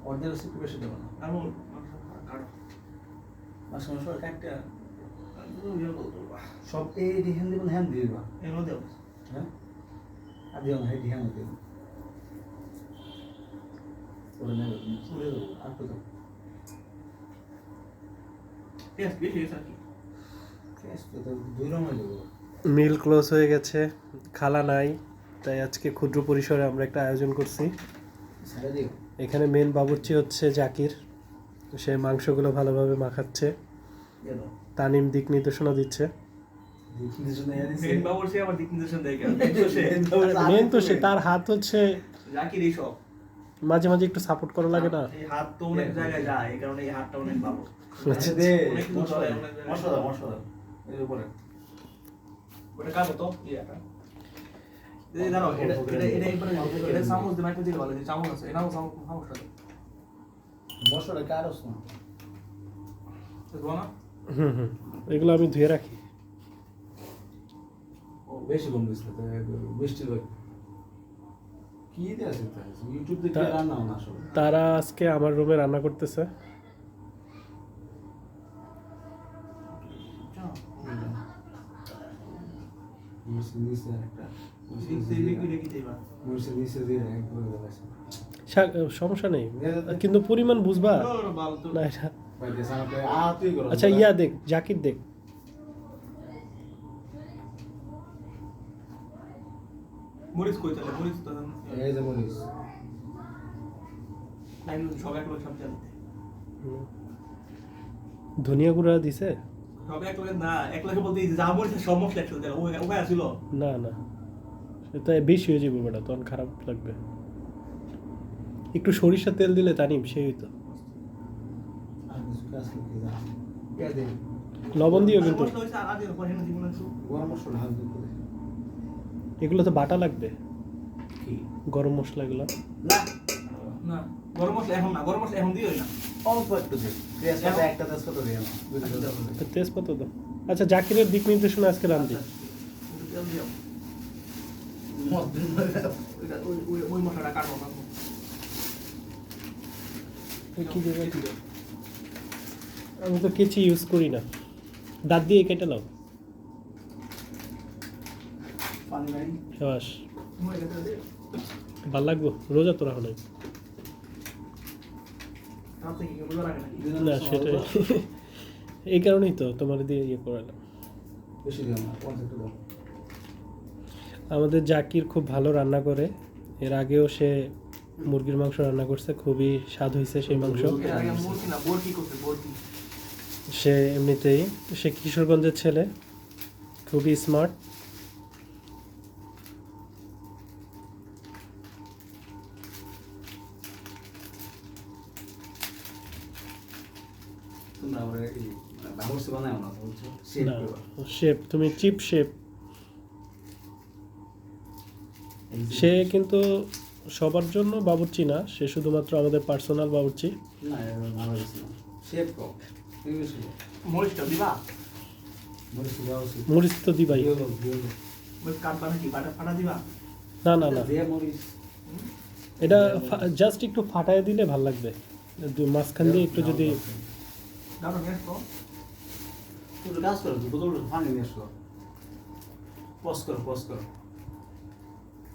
অর্ধেক একটু বেশি দেবো না আমি মাসে মাসে কাটটা সব এই হ্যান্ড দিবেন হ্যান্ড দিয়ে দিবা এগুলো দেব হ্যাঁ আর দিও না এই হ্যান্ড দিও ওরে নেবে চলে দেবো আর তো দাও টেস্ট বেশি হয়েছে আর কি তো দুই রঙ হয়ে যাবো মিল ক্লোজ হয়ে গেছে, খালা নাই, তাই আজকে ক্ষুদ্র পরিসরে আমরা একটা আয়োজন করছি। ছেড়ে দিও এখানে মেন বাবুর্চি হচ্ছে জাকির, সে মাংসগুলো ভালোভাবে মাখাচ্ছে, তানিম দিক নির্দেশনা দিচ্ছে। মেন বাবুর্চি আবার দিক নির্দেশন দেয় কেন মেন তো সে, তার হাত হচ্ছে জাকির এই সব মাঝে মাঝে একটু সাপোর্ট করা লাগে না। এই হাত তো অনেক জায়গায় যায়, এই কারণে এই হাতটা অনেক ভালো। আচ্ছা দে অনেক কিছু চলে, অনেক জায়গায়। মশলা এর উপরে ওটা কাটো তো ইয়াটা এই দাঁড়াও, এটা একবারে এটা চামচ দিয়ে মাইকে দিলে ভালো, যে চামচ আছে এটাও চামচটা দাও। মশলা কারস না দেখো না এগুলো আমি ধুয়ে রাখি। ও বেশি কম দিছে তো মিষ্টি ভাই কি দিয়ে আছে তাই ইউটিউব দেখে রান্না না আসলে তারা আজকে আমার রুমে রান্না করতেছে। নিচে একটা নিচে দিয়ে একবার দেখাচ্ছে সমস্যা নেই, কিন্তু পরিমাণ বুঝবা না এটা। ভাই দেশা আপনি তুই করো আচ্ছা ইয়া দেখ, জাকির দেখ, মরিচ কই তাহলে মরিচ তো এই যে মরিচ লাইন সব এক লোক সব জানতে ধনিয়া গুঁড়া দিছে সব এক লোক না, এক লোকে বলতে যা মরিচ সব মশলা একসাথে দিলাম, ওখানে আসিল না না, এটা বেশি হয়ে যাবে বেটা, তখন খারাপ লাগবে। একটু সরিষার তেল দিলে তানিম সেই হইতো। আর কিছু কাজ করতে যা ইয়া দে লবণ দিও কিন্তু, মশলা হইছে আর আগে পরে না দিব না একটু গরম মশলা হালকা করে এগুলো তো বাটা লাগবে, কি গরম মশলা এগুলো। না না গরম মশলা এখন না, গরম মশলা এখন দিও না, অল্প একটু দে তেজপাতা একটা তেজপাতা দে আমার দুটো তেজপাতা দে। তো তেজপাতা দাও। আচ্ছা জাকিরের দিক নির্দেশনা আজকে রান্ধি। একটু তেল দিও, মত দিন ওইটা ওই মশলাটা কাটো না কি দেবে? আমি তো কেচি ইউজ করি না, দাঁত দিয়ে কেটে নাও। পানি নাই সাবাস, মরে গেছে দে ভাল লাগবো, রোজা তো রাখো নাই। তাতে কি বুঝা লাগে নাকি না সেটাই এই কারণেই তো তোমার দিয়ে ইয়ে করালাম। বেশি দিও না অল্প একটু দাও আমাদের জাকির খুব ভালো রান্না করে, এর আগেও সে মুরগির মাংস রান্না করছে, খুবই স্বাদ হয়েছে সেই মাংস। এর আগে মুরগি না বোরকি করতে বোরকি সে এমনিতেই, সে কিশোরগঞ্জের ছেলে, খুবই স্মার্ট। তোমরা আবার এই বাবুর্চি বানাও না বলছো শেপ না করো শেপ, তুমি চিপ শেপ। সে কিন্তু সবার জন্য বাবুর্চি না, সে শুধুমাত্র আমাদের পার্সোনাল বাবুর্চি। না ভালো হচ্ছে না শেপ কর তুই বেশি মরিচটা দিবা, মরিচ দাও সে মরিচ তো দিবাই। দিও মরিচ কাটবা নাকি বাটা ফাটা দিবা, না না না, দে মরিচ এটা জাস্ট একটু ফাটায় দিলে ভাল লাগবে, মাঝখান দিয়ে একটু যদি। দাও নিয়ে আসো তুই কাজ করো তুই বোতল পানি নিয়ে আসো পজ করো